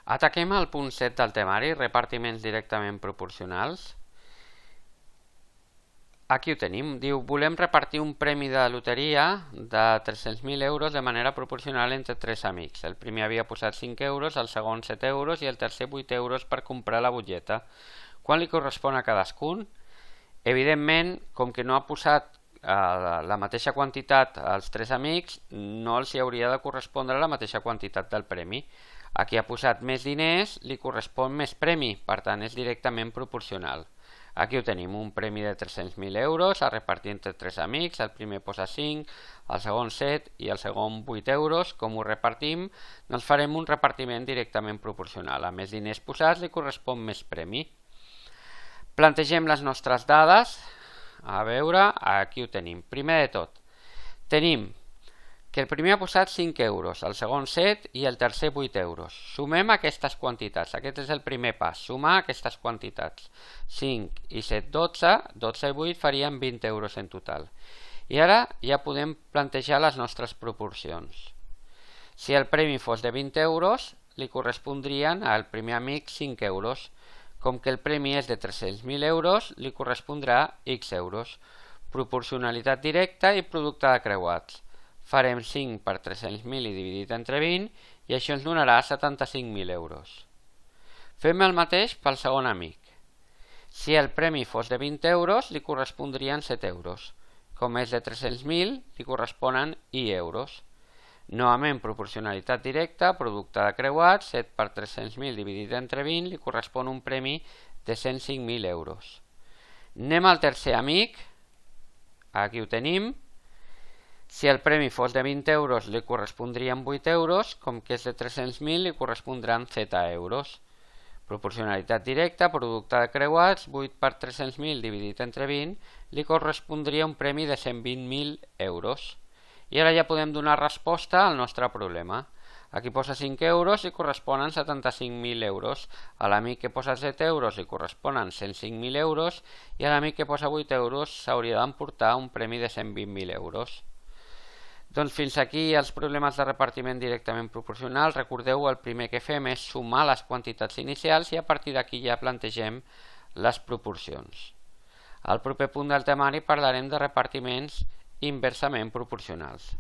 Ataquem el punt 7 del temari, repartiments directament proporcionals. Aquí ho tenim. Diu, volem repartir un premi de loteria de 300.000 euros de manera proporcional entre 3 amics. El primer havia posat 5 euros, el segon 7 euros i el tercer 8 euros per comprar la butlleta. Quan li correspon a cadascun? Evidentment, com que no ha posat la mateixa quantitat als 3 amics, no els hi hauria de correspondre la mateixa quantitat del premi. Aquí ha posat més diners, li correspon més premi, per tant és directament proporcional. Aquí ho tenim, un premi de 300.000 euros a repartir entre 3 amics, el primer posa 5, el segon 7 i el segon 8 euros. Com ho repartim? Doncs farem un repartiment directament proporcional. A més diners posats li correspon més premi. Plantegem les nostres dades. A veure, aquí ho tenim. Primer de tot, tenim que el primer ha posat 5 euros, el segon 7 i el tercer 8 euros. Sumem aquestes quantitats. Aquest és el primer pas, sumar aquestes quantitats. 5 i 7, 12, 12 i 8 farien 20 euros en total. I ara ja podem plantejar les nostres proporcions. Si el premi fos de 20 euros, li correspondrien al primer amic 5 euros. Com que el premi és de 300.000 euros, li correspondrà X euros. Proporcionalitat directa i producte de creuats. Farem 5 per 300.000 i dividit entre 20 i això ens donarà 75.000 euros. Fem el mateix pel segon amic. Si el premi fos de 20 euros, li correspondrien 7 euros. Com és de 300.000, li corresponen I euros. Novament, proporcionalitat directa, producte de creuats, 7 per 300.000 dividit entre 20, li correspon un premi de 105.000 euros. Anem al tercer amic. Aquí ho tenim. Si el premi fos de 20 euros, li correspondrien 8 euros, com que és de 300.000, li correspondran Z euros. Proporcionalitat directa, producte de creuats, 8 per 300.000 dividit entre 20, li correspondria un premi de 120.000 euros. I ara ja podem donar resposta al nostre problema. Aquí posa 5 euros i corresponen 75.000 euros. A l'amic que posa 7 euros li corresponen 105.000 euros i a l'amic que posa 8 euros s'hauria d'emportar un premi de 120.000 euros. Doncs fins aquí els problemes de repartiment directament proporcional. Recordeu, el primer que fem és sumar les quantitats inicials i a partir d'aquí ja plantegem les proporcions. Al proper punt del temari parlarem de repartiments inversament proporcionals.